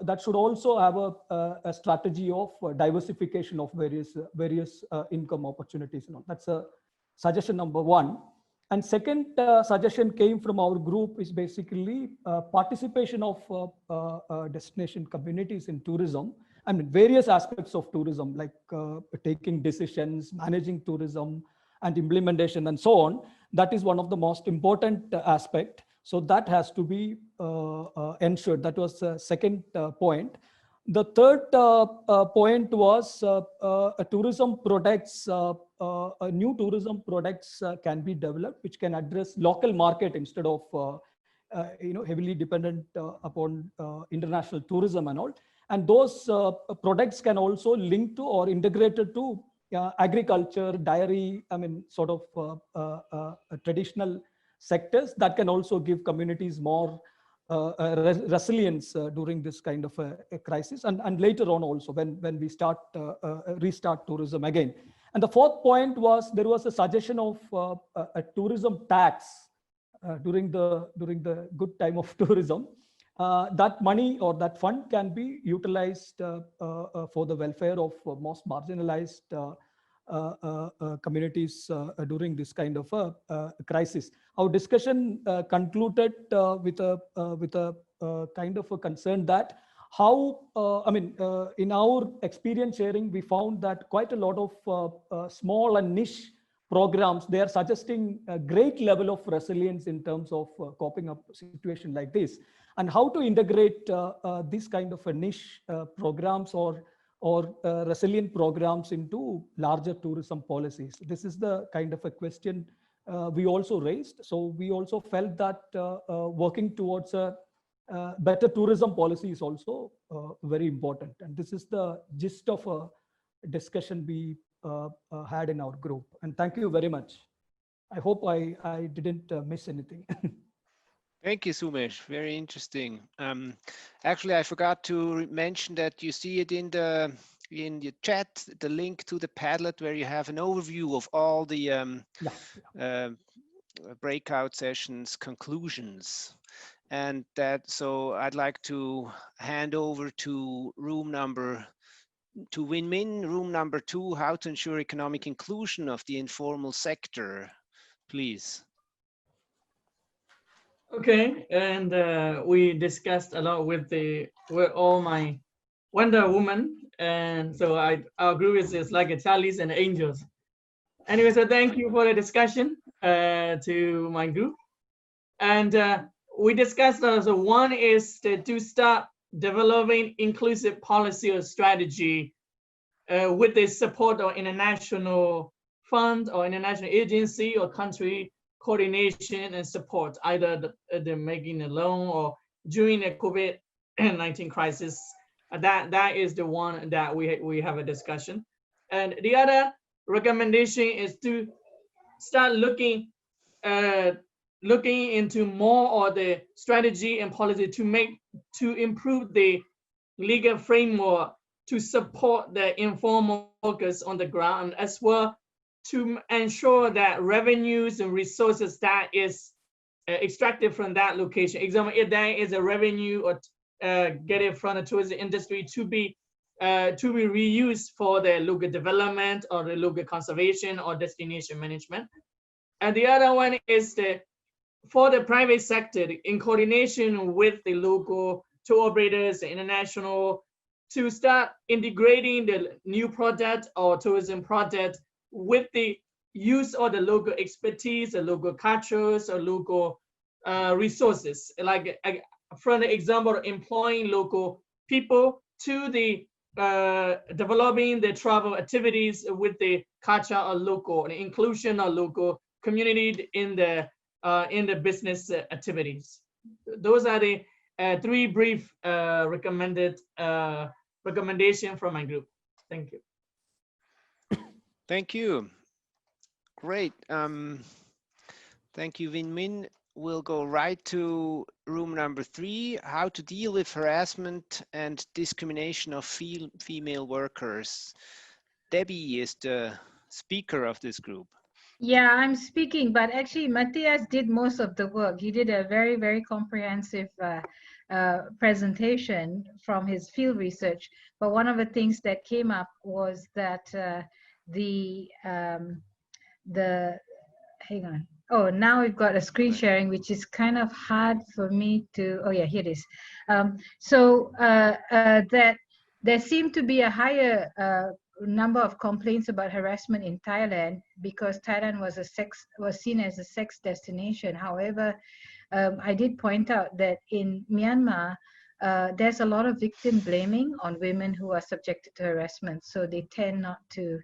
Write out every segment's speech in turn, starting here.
that should also have a strategy of diversification of various income opportunities. That's a suggestion number one. And second suggestion came from our group is basically participation of destination communities in tourism. I mean, various aspects of tourism, like taking decisions, managing tourism, and implementation, and so on. That is one of the most important aspect. So that has to be ensured. That was the second point. The third point was tourism products. New tourism products can be developed, which can address local market instead of heavily dependent upon international tourism and all. And those products can also link to or integrated to agriculture, dairy, I mean, sort of traditional sectors that can also give communities more resilience during this kind of a crisis, and later on also when we start restart tourism again. And the fourth point was there was a suggestion of a tourism tax during the good time of tourism. That money or that fund can be utilized for the welfare of most marginalized communities during this kind of crisis. Our discussion concluded with a kind of a concern that how, in our experience sharing, we found that quite a lot of small and niche programs, they are suggesting a great level of resilience in terms of coping up a situation like this, and how to integrate this kind of a niche programs or resilient programs into larger tourism policies. This is the kind of a question we also raised. So we also felt that working towards a better tourism policy is also very important. And this is the gist of a discussion we had in our group. And thank you very much. I hope I didn't miss anything. Thank you, Sumesh. Very interesting. Actually, I forgot to mention that you see it in the chat, the link to the Padlet, where you have an overview of all the breakout sessions conclusions. And so I'd like to hand over to Win Min, room number 2, how to ensure economic inclusion of the informal sector, please. Okay, and we discussed a lot with all my Wonder Woman, and so our group is like a Charlie's and Angels. Anyway, so thank you for the discussion to my group, and we discussed so one is to start developing inclusive policy or strategy with the support of international fund or international agency or country coordination and support, either the making a loan or during the COVID-19 crisis. That is the one that we have a discussion. And the other recommendation is to start looking into more of the strategy and policy to improve the legal framework to support the informal workers on the ground, as well to ensure that revenues and resources that is extracted from that location. Example, if there is a revenue or get it from the tourism industry to be reused for the local development or the local conservation or destination management. And the other one is for the private sector, in coordination with the local tour operators, the international, to start integrating the new project or tourism project with the use of the local expertise, the local cultures, or local resources. Like from the example of employing local people to the developing the travel activities with the culture of local, the inclusion of local community in the business activities. Those are the 3 brief recommendation from my group. Thank you. Thank you. Great. Thank you, Win Min. We'll go right to room number 3, how to deal with harassment and discrimination of female workers. Debbie is the speaker of this group. Yeah, I'm speaking, but actually Matthias did most of the work. He did a very, very comprehensive presentation from his field research. But one of the things that came up was that hang on. Oh, now we've got a screen sharing, which is kind of hard for me to, oh yeah, here it is. That there seemed to be a higher number of complaints about harassment in Thailand because Thailand was seen as a sex destination. However, I did point out that in Myanmar, there's a lot of victim blaming on women who are subjected to harassment. So they tend not to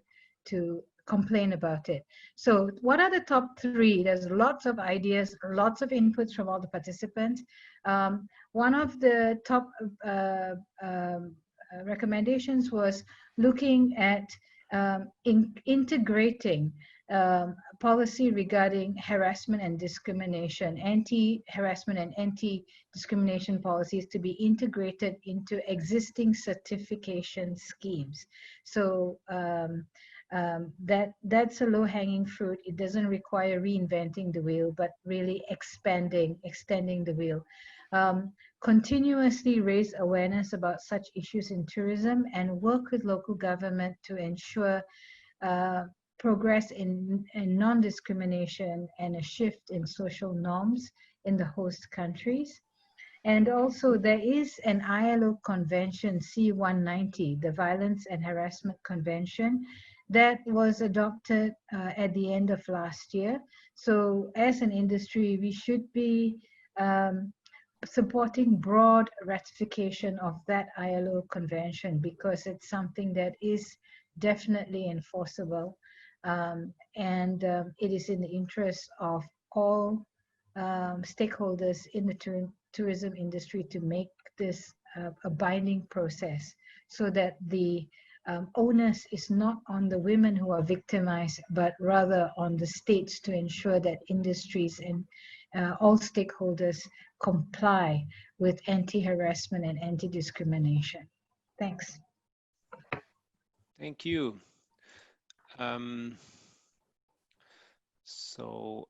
complain about it. So what are the top three? There's lots of ideas, lots of inputs from all the participants. One of the top recommendations was looking at integrating policy regarding harassment and discrimination, anti-harassment and anti-discrimination policies to be integrated into existing certification schemes. So that's a low-hanging fruit. It doesn't require reinventing the wheel, but really extending the wheel. Continuously raise awareness about such issues in tourism and work with local government to ensure progress in non-discrimination and a shift in social norms in the host countries. And also there is an ILO convention, C-190, the Violence and Harassment Convention, that was adopted at the end of last year. So as an industry, we should be supporting broad ratification of that ILO convention because it's something that is definitely enforceable. It is in the interest of all stakeholders in the tourism industry to make this a binding process so that the onus is not on the women who are victimized, but rather on the states to ensure that industries and all stakeholders comply with anti-harassment and anti-discrimination. Thanks. Thank you. So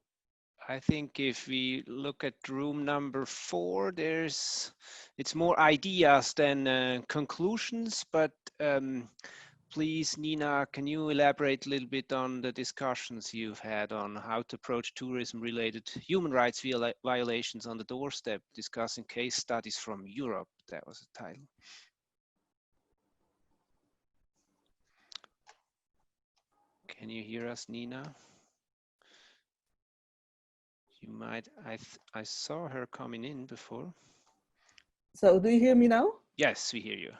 I think if we look at room number 4, it's more ideas than conclusions, but please, Nina, can you elaborate a little bit on the discussions you've had on how to approach tourism-related human rights violations on the doorstep, discussing case studies from Europe? That was the title. Can you hear us, Nina? You might, I saw her coming in before. So do you hear me now? Yes, we hear you.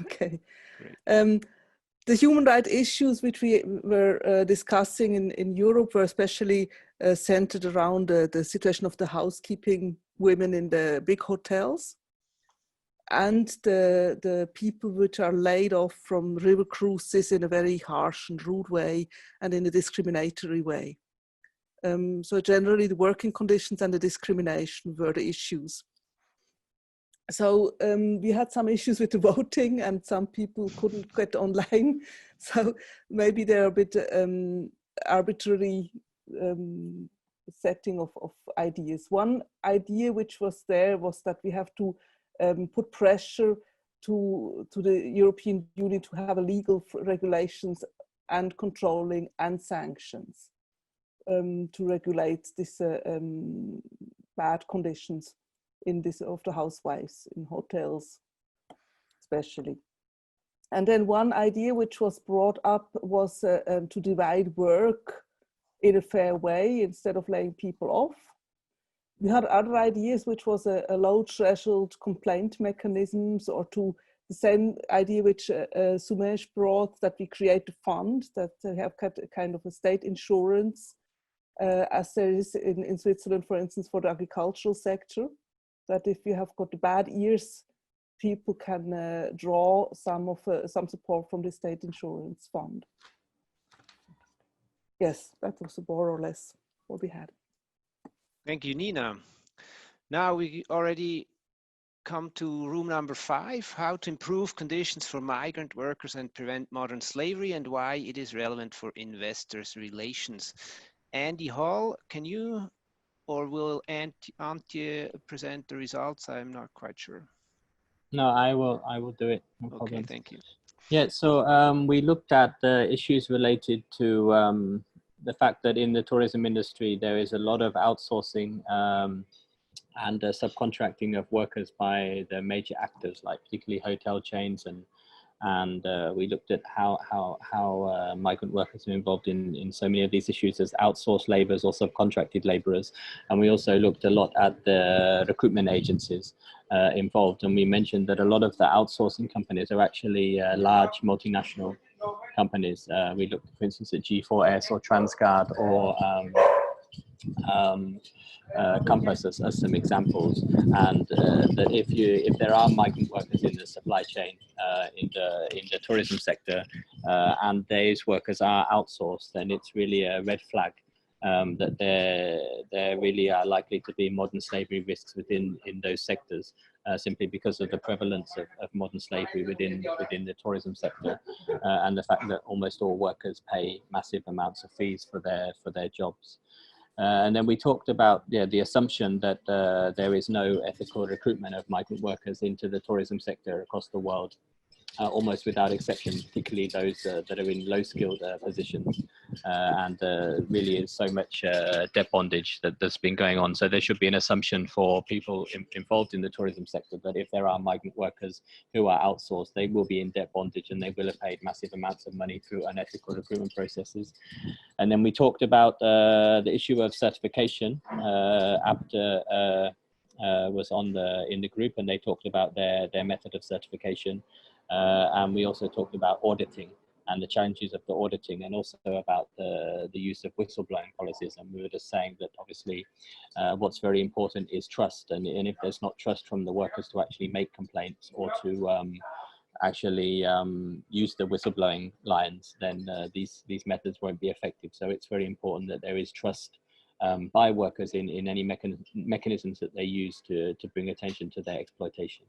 Okay. Great. The human rights issues which we were discussing in Europe were especially centered around the situation of the housekeeping women in the big hotels and the people which are laid off from river cruises in a very harsh and rude way and in a discriminatory way. So generally the working conditions and the discrimination were the issues. So we had some issues with the voting and some people couldn't get online. So maybe they're a bit arbitrary setting of ideas. One idea which was there was that we have to put pressure to the European Union to have a legal regulations and controlling and sanctions to regulate this bad conditions in this of the housewives in hotels especially. And then one idea which was brought up was to divide work in a fair way instead of laying people off. We had other ideas which was a low threshold complaint mechanisms, or to the same idea which Sumesh brought, that we create a fund that have kind of a state insurance as there is in Switzerland, for instance, for the agricultural sector, that if you have got bad years, people can draw some support from the state insurance fund. Yes, that was more or less what we had. Thank you, Nina. Now we already come to room number 5, how to improve conditions for migrant workers and prevent modern slavery and why it is relevant for investors' relations. Andy Hall, can you or will Antje present the results? I'm not quite sure. No, I will do it. No Okay, problem. thank you. Yeah, so we looked at the issues related to the fact that in the tourism industry, there is a lot of outsourcing and subcontracting of workers by the major actors, like particularly hotel chains, and we looked at how migrant workers are involved in so many of these issues as outsourced laborers or subcontracted laborers. And we also looked a lot at the recruitment agencies involved. And we mentioned that a lot of the outsourcing companies are actually large multinational companies. We looked, for instance, at G4S or Transguard or Compass as some examples, and that if there are migrant workers in the supply chain in the tourism sector and these workers are outsourced, then it's really a red flag that there really are likely to be modern slavery risks in those sectors, simply because of the prevalence of modern slavery within the tourism sector, and the fact that almost all workers pay massive amounts of fees for their jobs. And then we talked about the assumption that there is no ethical recruitment of migrant workers into the tourism sector across the world, almost without exception, particularly those that are in low-skilled positions. And really is so much debt bondage that's been going on. So there should be an assumption for people involved in the tourism sector that if there are migrant workers who are outsourced, they will be in debt bondage and they will have paid massive amounts of money through unethical recruitment processes. And then we talked about the issue of certification. ALTSEAN was in the group, and they talked about their method of certification. And we also talked about auditing and the challenges of the auditing, and also about the use of whistleblowing policies. And we were just saying that obviously what's very important is trust. And if there's not trust from the workers to actually make complaints or to actually use the whistleblowing lines, then these methods won't be effective. So it's very important that there is trust by workers in any mechanisms that they use to bring attention to their exploitation.